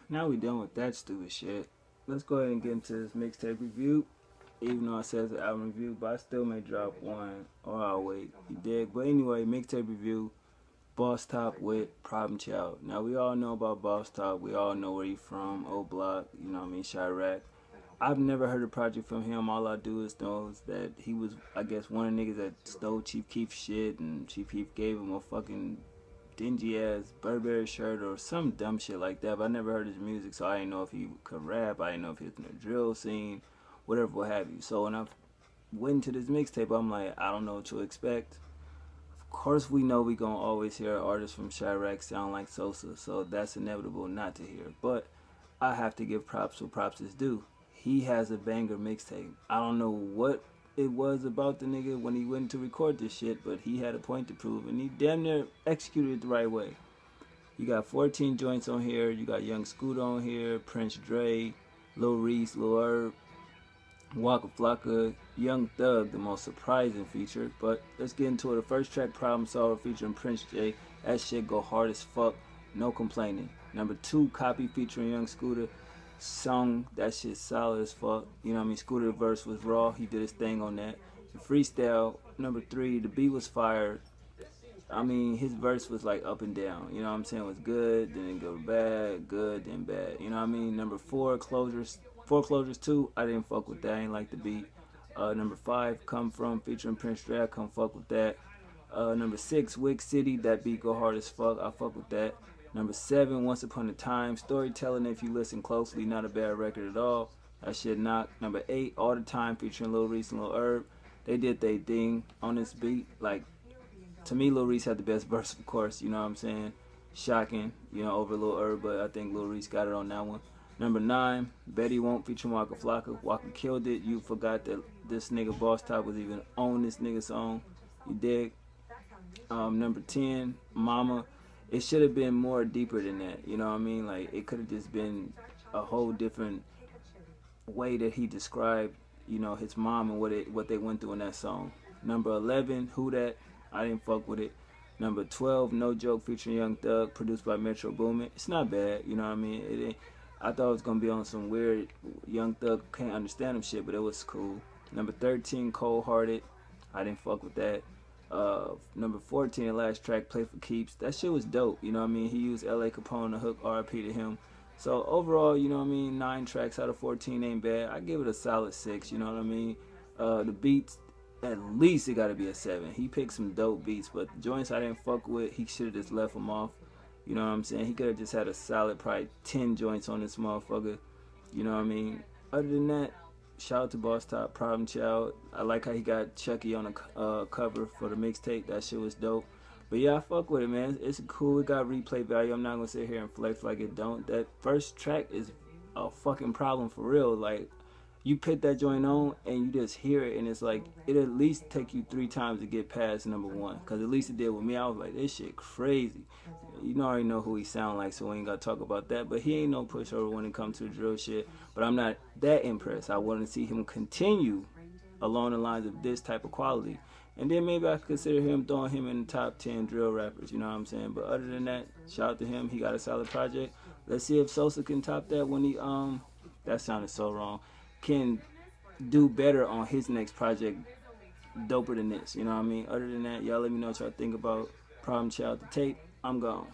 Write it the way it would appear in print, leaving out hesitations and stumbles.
Now we done with that stupid shit. Let's go ahead and get into this mixtape review. Even though it says an album review, but I still may drop one or I'll wait. You dig? But anyway, mixtape review. BossTop with Problem Child. Now we all know about BossTop. We all know where he from. Old Block. You know what I mean? Chirac. I've never heard a project from him. All I do is know that he was, I guess, one of the niggas that stole Chief Keef's shit, and Chief Keef gave him a fucking dingy ass Burberry shirt or some dumb shit like that. But I never heard his music, so I didn't know if he could rap. I didn't know if he was in the drill scene, whatever, what have you. So when I went into this mixtape, I'm like, I don't know what to expect. Of course, we know we gonna always hear artists from Chirac sound like Sosa, so that's inevitable not to hear. But I have to give props where props is due. He has a banger mixtape. I don't know what it was about the nigga when he went to record this shit, but he had a point to prove, and he damn near executed it the right way. You got 14 joints on here. You got Young Scooter on here, Prince Dre, Lil Reese, Lil Herb, Waka Flocka, Young Thug, the most surprising feature. But let's get into it. The first track, Problem Solver, featuring Prince J. That shit go hard as fuck. No complaining. Number 2, Copy, featuring Young Scooter. Song, that shit solid as fuck. You know what I mean? Scooter verse was raw. He did his thing on that. The freestyle, number 3, the beat was fire. I mean, his verse was like up and down. You know what I'm saying? It was good, then it go bad, good, then bad. You know what I mean? Number 4, Closures. Foreclosures 2, I didn't fuck with that. I ain't like the beat. Number 5, Come From, featuring Prince Dre. I come fuck with that. Number 6, Wick City. That beat go hard as fuck. I fuck with that. Number 7, Once Upon a Time. Storytelling, if you listen closely, not a bad record at all. That shit knock. Number 8, All the Time, featuring Lil Reese and Lil Herb. They did their thing on this beat. Like, to me, Lil Reese had the best verse, of course. You know what I'm saying? Shocking, you know, over Lil Herb, but I think Lil Reese got it on that one. Number 9, Betty Won't, featuring Waka Flocka. Waka killed it. You forgot that this nigga BossTop was even on this nigga song. You dig? Number 10, Mama. It should have been more deeper than that. You know what I mean? Like, it could have just been a whole different way that he described, you know, his mom and what they went through in that song. Number 11, Who That? I didn't fuck with it. Number 12, No Joke, featuring Young Thug, produced by Metro Boomin. It's not bad. You know what I mean? It ain't. I thought it was gonna be on some weird Young Thug can't understand him shit, but it was cool. Number 13, Cold Hearted. I didn't fuck with that. Number 14, the last track, Play for Keeps. That shit was dope. You know what I mean? He used LA Capone to hook RP to him. So overall, you know what I mean? 9 tracks out of 14 ain't bad. I give it a solid 6. You know what I mean? The beats, at least it gotta be a 7. He picked some dope beats, but the joints I didn't fuck with, he should have just left them off. You know what I'm saying? He could have just had a solid probably 10 joints on this motherfucker. You know what I mean? Other than that, shout out to BossTop, Problem Child. I like how he got Chucky on the cover for the mixtape. That shit was dope. But yeah, I fuck with it, man. It's cool. It got replay value. I'm not gonna sit here and flex like it don't. That first track is a fucking problem for real. Like, you put that joint on and you just hear it, and it's like it at least take you 3 times to get past number 1. Cause at least it did with me. I was like, this shit crazy. You know, I already know who he sound like, so we ain't gotta talk about that. But he ain't no pushover when it comes to the drill shit. But I'm not that impressed. I want to see him continue along the lines of this type of quality. And then maybe I could consider him throwing him in the top 10 drill rappers, you know what I'm saying? But other than that, shout out to him. He got a solid project. Let's see if Sosa can top that when he, that sounded so wrong, can do better on his next project, doper than this, you know what I mean? Other than that, y'all let me know what y'all think about Problem Child, the tape. I'm gone.